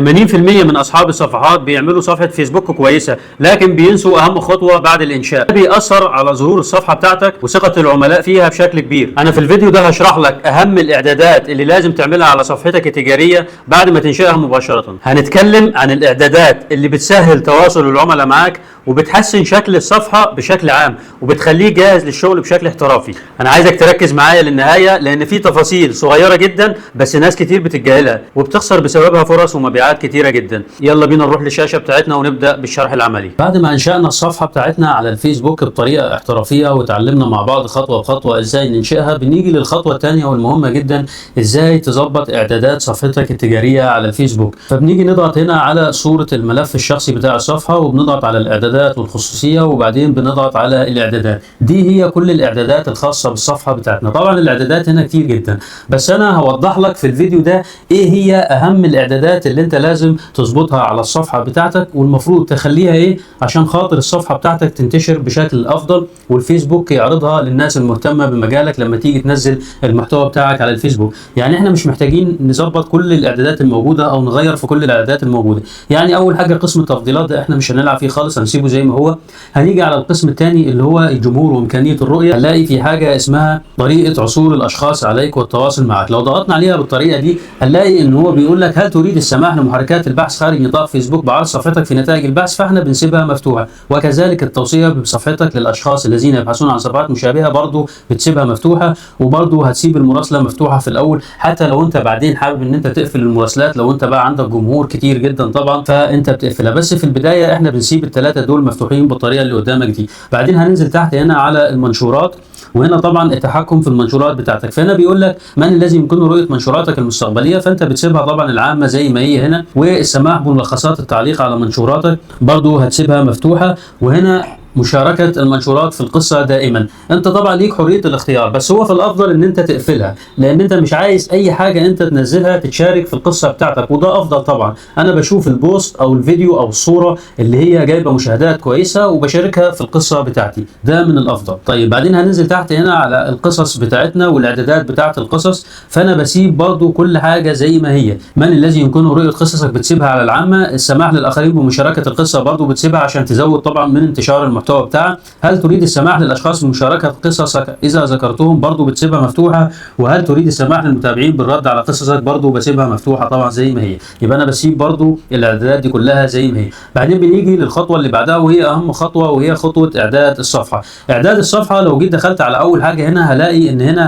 80% من اصحاب الصفحات بيعملوا صفحه فيسبوك كويسه، لكن بينسوا اهم خطوه بعد الانشاء. ده بيأثر على ظهور الصفحه بتاعتك وثقه العملاء فيها بشكل كبير. انا في الفيديو ده هشرح لك اهم الاعدادات اللي لازم تعملها على صفحتك التجاريه بعد ما تنشئها مباشره. هنتكلم عن الاعدادات اللي بتسهل تواصل العملاء معاك وبتحسن شكل الصفحه بشكل عام وبتخليه جاهز للشغل بشكل احترافي. انا عايزك تركز معايا للنهايه، لان في تفاصيل صغيره جدا بس ناس كتير بتتجاهلها وبتخسر بسببها فرص ومبيعات كتيره جدا. يلا بينا نروح للشاشه بتاعتنا ونبدا بالشرح العملي. بعد ما انشأنا الصفحه بتاعتنا على الفيسبوك بطريقه احترافيه وتعلمنا مع بعض خطوه بخطوه ازاي ننشئها، بنيجي للخطوه الثانيه والمهمه جدا، ازاي تظبط اعدادات صفحتك التجاريه على الفيسبوك. فبنيجي نضغط هنا على صوره الملف الشخصي بتاع الصفحه وبنضغط على الاعدادات والخصوصيه وبعدين بنضغط على الاعدادات. دي هي كل الاعدادات الخاصه بالصفحه بتاعتنا. طبعا الاعدادات هنا كتير جدا، بس انا هوضح لك في الفيديو ده ايه هي اهم الاعدادات اللي انت لازم تظبطها على الصفحه بتاعتك والمفروض تخليها ايه عشان خاطر الصفحه بتاعتك تنتشر بشكل افضل والفيسبوك يعرضها للناس المهتمه بمجالك لما تيجي تنزل المحتوى بتاعك على الفيسبوك. يعني احنا مش محتاجين نظبط كل الاعدادات الموجوده او نغير في كل الاعدادات الموجوده. يعني اول حاجه قسم التفضيلات ده احنا مش هنلعب فيه خالص، هنسيبه زي ما هو. هنيجي على القسم الثاني اللي هو الجمهور وامكانيه الرؤيه، هنلاقي في حاجه اسمها طريقه عثور الاشخاص عليك والتواصل معك. لو ضغطنا عليها بالطريقه دي هنلاقي ان هو بيقول لك هل تريد السماح لمحركات البحث خارج نطاق فيسبوك بعرض صفحتك في نتائج البحث، فاحنا بنسيبها مفتوحه. وكذلك التوصيه بصفحتك للاشخاص الذين يبحثون عن صفحات مشابهه برضه بتسيبها مفتوحه، وبرضه هتسيب المراسله مفتوحه في الاول حتى لو انت بعدين حابب ان انت تقفل المراسلات. لو انت بقى عندك جمهور كتير جدا طبعا فانت بتقفلها، بس في البدايه احنا بنسيب الثلاثه دول مفتوحين بالطريقه اللي قدامك دي. بعدين هننزل تحت هنا على المنشورات، وهنا طبعا التحكم في المنشورات بتاعتك. فهنا بيقول لك من الذي يمكنه رؤيه منشوراتك المستقبليه، فانت بتسيبها طبعا العامه زي ما هي هنا، والسماح بملخصات التعليق على منشوراتك برضه هتسيبها مفتوحه. وهنا مشاركة المنشورات في القصة دائما، انت طبعا ليك حرية الاختيار، بس هو في الافضل ان انت تقفلها لان انت مش عايز اي حاجة انت تنزلها تتشارك في القصة بتاعتك، وده افضل طبعا. انا بشوف البوست او الفيديو او الصورة اللي هي جايبة مشاهدات كويسة وبشاركها في القصة بتاعتي، ده من الافضل. طيب بعدين هننزل تحت هنا على القصص بتاعتنا والاعدادات بتاعت القصص، فانا بسيب برضو كل حاجة زي ما هي. من الذي يمكنه رؤية قصصك بتسيبها على العامة، السماح للاخرين بمشاركة القصة برضو بتسيبها عشان تزود طبعا من انتشار المحتوى بتاعك. هل تريد السماح للاشخاص بمشاركه قصصك اذا ذكرتهم برضو بتسيبها مفتوحه. وهل تريد السماح للمتابعين بالرد على قصصك برضو بسيبها مفتوحه طبعا زي ما هي. يبقى انا بسيب برضو الاعدادات دي كلها زي ما هي. بعدين بنيجي للخطوه اللي بعدها وهي اهم خطوه، وهي خطوه اعداد الصفحه. اعداد الصفحه لو جيت دخلت على اول حاجه هنا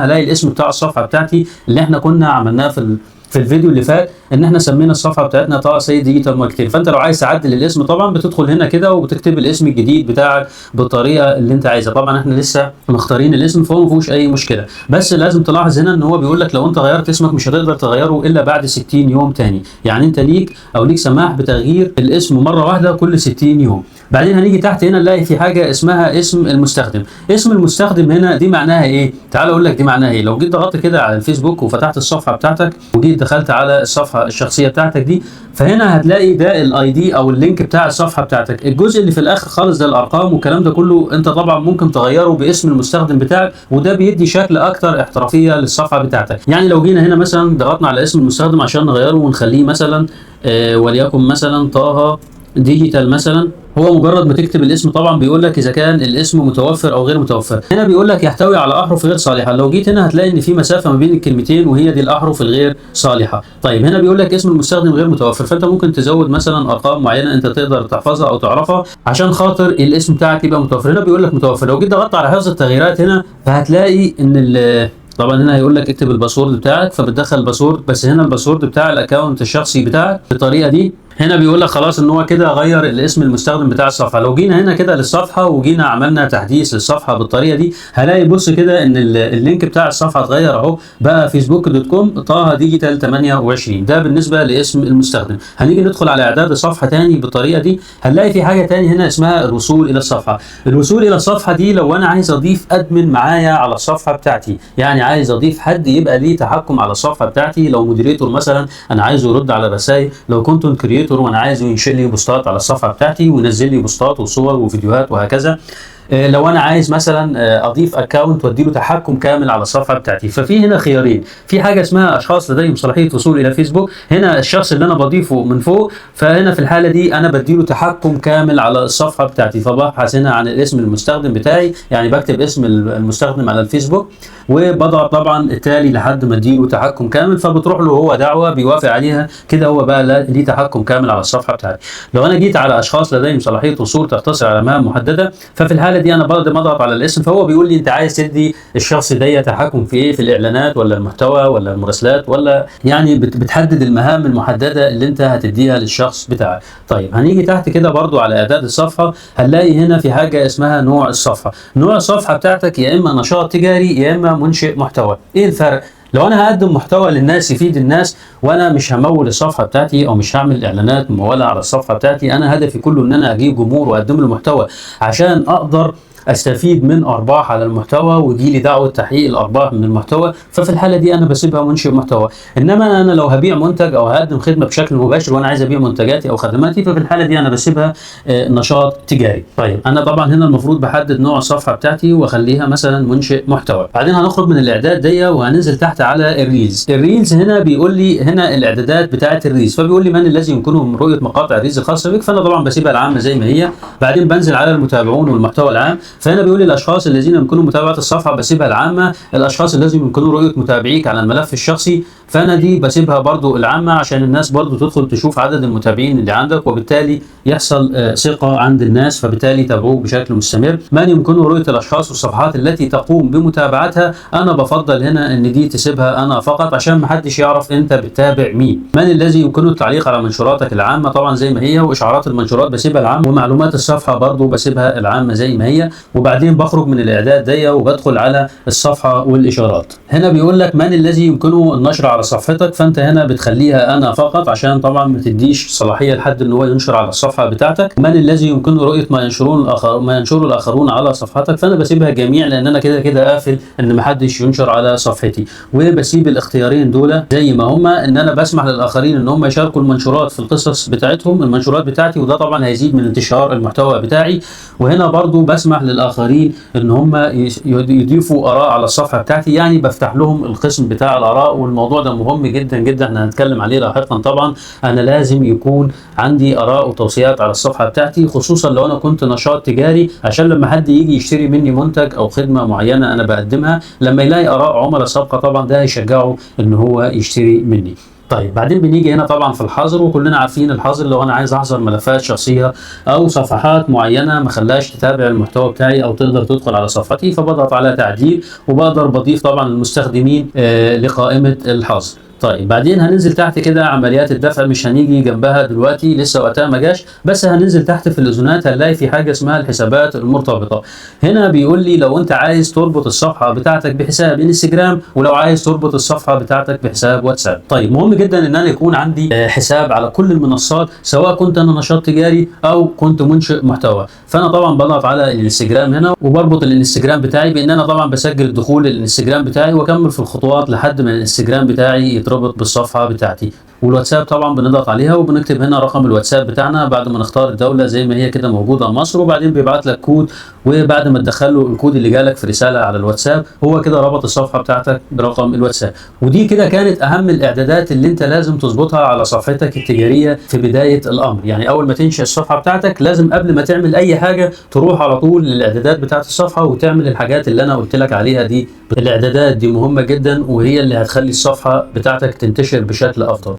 هلاقي الاسم بتاع الصفحه بتاعتي اللي احنا كنا عملناه في الفيديو اللي فات، ان احنا سمينا الصفحه بتاعتنا طه سيد ديجيتال ماركتير. فانت لو عايز تعدل الاسم طبعا بتدخل هنا كده وبتكتب الاسم الجديد بتاعك بالطريقه اللي انت عايزها. طبعا احنا لسه مختارين الاسم فهو ما فيهوش اي مشكله، بس لازم تلاحظ هنا ان هو بيقول لك لو انت غيرت اسمك مش هتقدر تغيره الا بعد 60 يوم تاني. يعني انت ليك سماح بتغيير الاسم مره واحده كل 60 يوم. بعدين هنيجي تحت هنا نلاقي في حاجه اسمها اسم المستخدم. اسم المستخدم هنا دي معناها ايه؟ تعال اقول لك دي معناها ايه. لو جيت ضغطت كده على الفيسبوك وفتحت الصفحه بتاعتك وجيت دخلت على الصفحه الشخصيه بتاعتك دي، فهنا هتلاقي ده الاي دي او اللينك بتاع الصفحه بتاعتك. الجزء اللي في الاخر خالص ده الارقام والكلام ده كله انت طبعا ممكن تغيره باسم المستخدم بتاعك، وده بيدي شكل اكتر احترافيه للصفحه بتاعتك. يعني لو جينا هنا مثلا ضغطنا على اسم المستخدم عشان نغيره ونخليه مثلا وليكن مثلا طه ديجيتال مثلا، هو مجرد ما تكتب الاسم طبعا بيقول لك اذا كان الاسم متوفر او غير متوفر. هنا بيقول لك يحتوي على احرف غير صالحه. لو جيت هنا هتلاقي ان في مسافه ما بين الكلمتين وهي دي الاحرف الغير صالحه. طيب هنا بيقول لك اسم المستخدم غير متوفر، فانت ممكن تزود مثلا ارقام معينه انت تقدر تحفظها او تعرفها عشان خاطر الاسم بتاعك يبقى متوفر. هنا بيقول لك متوفر. لو جيت ضغطت على حفظ التغييرات هنا فهتلاقي ان طبعا هنا هيقول لك اكتب الباسورد بتاعك، فبتدخل الباسورد، بس هنا الباسورد بتاع الاكونت الشخصي بتاعك بالطريقه دي. هنا بيقول لك خلاص ان هو كده غير الاسم المستخدم بتاع الصفحه. لو جينا هنا كده للصفحه وجينا عملنا تحديث للصفحه بالطريقه دي هلاقي بص كده ان اللينك بتاع الصفحه اتغير اهو، بقى facebook.com طه ديجيتال 28. ده بالنسبه لاسم المستخدم. هنيجي ندخل على اعداد الصفحه تاني بالطريقه دي، هنلاقي في حاجه تاني هنا اسمها الوصول الى الصفحه. الوصول الى الصفحه دي لو انا عايز اضيف ادمن معايا على الصفحه بتاعتي، يعني عايز اضيف حد يبقى ليه تحكم على الصفحه بتاعتي. لو مودريتور مثلا انا عايزه يرد على الرسائل، لو كنتون كرييتور وانا عايزه ينشئ لي بوستات على الصفحه بتاعتي وينزل لي بوستات وصور وفيديوهات وهكذا. لو انا عايز مثلا اضيف اكونت وادي له تحكم كامل على الصفحه بتاعتي. ففي هنا خيارين، في حاجه اسمها اشخاص لديهم صلاحيه وصول الى فيسبوك، هنا الشخص اللي انا بضيفه من فوق، فهنا في الحاله دي انا بدي له تحكم كامل على الصفحه بتاعتي، فببحث هنا عن الاسم المستخدم بتاعي، يعني بكتب اسم المستخدم على الفيسبوك وبضغط طبعا التالي لحد ما اديله تحكم كامل، فبتروح له هو دعوه بيوافق عليها، كده هو بقى ليه تحكم كامل على الصفحه بتاعتي. لو انا جيت على اشخاص لديهم صلاحيه وصول تقتصر على مهام محدده، ففي الحاله دي انا برضه بضغط على الاسم، فهو بيقول لي انت عايز تدي الشخص ده تحكم في ايه، في الاعلانات ولا المحتوى ولا المراسلات، ولا يعني بتحدد المهام المحدده اللي انت هتديها للشخص بتاعك. طيب هنيجي تحت كده برضو على اعداد الصفحه، هنلاقي هنا في حاجه اسمها نوع الصفحه. نوع الصفحه بتاعتك يا اما نشاط تجاري يا اما منشئ محتوى. ايه الفرق؟ لو انا هقدم محتوى للناس يفيد الناس وانا مش همول الصفحه بتاعتي او مش هعمل اعلانات مموله على الصفحه بتاعتي، انا هدفي كله ان انا اجيب جمهور واقدم له محتوى عشان اقدر استفيد من ارباح على المحتوى ويجي لي دعوه تحقيق الارباح من المحتوى، ففي الحاله دي انا بسيبها منشئ محتوى. انما انا لو هبيع منتج او هقدم خدمه بشكل مباشر وانا عايز ابيع منتجاتي او خدماتي، ففي الحاله دي انا بسيبها نشاط تجاري. طيب انا طبعا هنا المفروض بحدد نوع الصفحه بتاعتي واخليها مثلا منشئ محتوى. بعدين هنخرج من الاعداد دي وهننزل تحت على الريلز. الريلز هنا بيقول لي هنا الاعدادات بتاعه الريلز، فبيقول لي من الذي يمكنهم رؤيه مقاطع الريلز الخاصه بك، فانا طبعا بسيبها العامه زي ما هي. بعدين بنزل على المتابعون والمحتوى العام، فهنا بيقول لي الاشخاص الذين يمكنهم متابعه الصفحه بسيبها العامه، الاشخاص الذين يمكنهم رؤيه متابعيك على الملف الشخصي، فانا دي بسيبها برضو العامه عشان الناس برضو تدخل تشوف عدد المتابعين اللي عندك، وبالتالي يحصل ثقه عند الناس، فبالتالي يتابعوك بشكل مستمر. من يمكنه رؤيه الاشخاص والصفحات التي تقوم بمتابعتها، انا بفضل هنا ان دي تسيبها انا فقط عشان ما حدش يعرف انت بتتابع مين. من الذي يمكنه التعليق على منشوراتك العامه، طبعا زي ما هي، واشعارات المنشورات بسيبها العامه، ومعلومات الصفحه برضو بسيبها العامه زي ما هي. وبعدين بخرج من الاعداد دي وبدخل على الصفحه والاشارات. هنا بيقول لك من الذي يمكنه النشر على صفحتك، فانت هنا بتخليها انا فقط عشان طبعا ما تديش صلاحيه لحد ان هو ينشر على الصفحه بتاعتك. من الذي يمكنه رؤيه ما ينشره الاخرون على صفحتك، فانا بسيبها جميع لان انا كده كده قافل ان ما حدش ينشر على صفحتي. وبسيب الاختيارين دول زي ما هما، ان انا بسمح للاخرين ان هم يشاركوا المنشورات في القصص بتاعتهم، المنشورات بتاعتي، وده طبعا هيزيد من انتشار المحتوى بتاعي. وهنا برضو بسمح للاخرين ان هم يضيفوا اراء على الصفحه بتاعتي، يعني بفتح لهم القسم بتاع الاراء، والموضوع ده مهم جدا جدا، احنا هنتكلم عليه لاحقا. طبعا انا لازم يكون عندي اراء وتوصيات على الصفحه بتاعتي، خصوصا لو انا كنت نشاط تجاري، عشان لما حد يجي يشتري مني منتج او خدمه معينه انا بقدمها، لما يلاقي اراء عملاء سابقه طبعا ده هيشجعه ان هو يشتري مني. طيب بعدين بنيجي هنا طبعا في الحظر، وكلنا عارفين الحظر لو انا عايز احظر ملفات شخصيه او صفحات معينه ما خلاش تتابع المحتوى بتاعي او تقدر تدخل على صفحتي، فبضغط على تعديل وبقدر بضيف طبعا المستخدمين لقائمه الحظر. طيب بعدين هننزل تحت كده عمليات الدفع، مش هنيجي جنبها دلوقتي لسه وقتها ما جاش، بس هننزل تحت في الاذونات هنلاقي في حاجه اسمها الحسابات المرتبطه. هنا بيقول لي لو انت عايز تربط الصفحه بتاعتك بحساب انستجرام، ولو عايز تربط الصفحه بتاعتك بحساب واتساب. طيب مهم جدا ان انا يكون عندي حساب على كل المنصات، سواء كنت انا نشاط تجاري او كنت منشئ محتوى. فانا طبعا بضغط على الانستجرام هنا وبربط الانستجرام بتاعي بان انا طبعا بسجل دخول الانستجرام بتاعي واكمل في الخطوات لحد ما الانستجرام بتاعي يتربط بالصفحه بتاعتي. والواتساب طبعا بنضغط عليها وبنكتب هنا رقم الواتساب بتاعنا بعد ما نختار الدوله زي ما هي كده موجوده مصر، وبعدين بيبعت لك كود، وبعد ما تدخل له الكود اللي جالك في رساله على الواتساب هو كده ربط الصفحه بتاعتك برقم الواتساب. ودي كده كانت اهم الاعدادات اللي انت لازم تظبطها على صفحتك التجاريه في بدايه الامر. يعني اول ما تنشئ الصفحه بتاعتك لازم قبل ما تعمل اي حاجه تروح على طول للاعدادات بتاعت الصفحه وتعمل الحاجات اللي انا قلت لك عليها دي. الاعدادات دي مهمه جدا وهي اللي هتخلي الصفحه بتاعتك تنتشر بشكل افضل.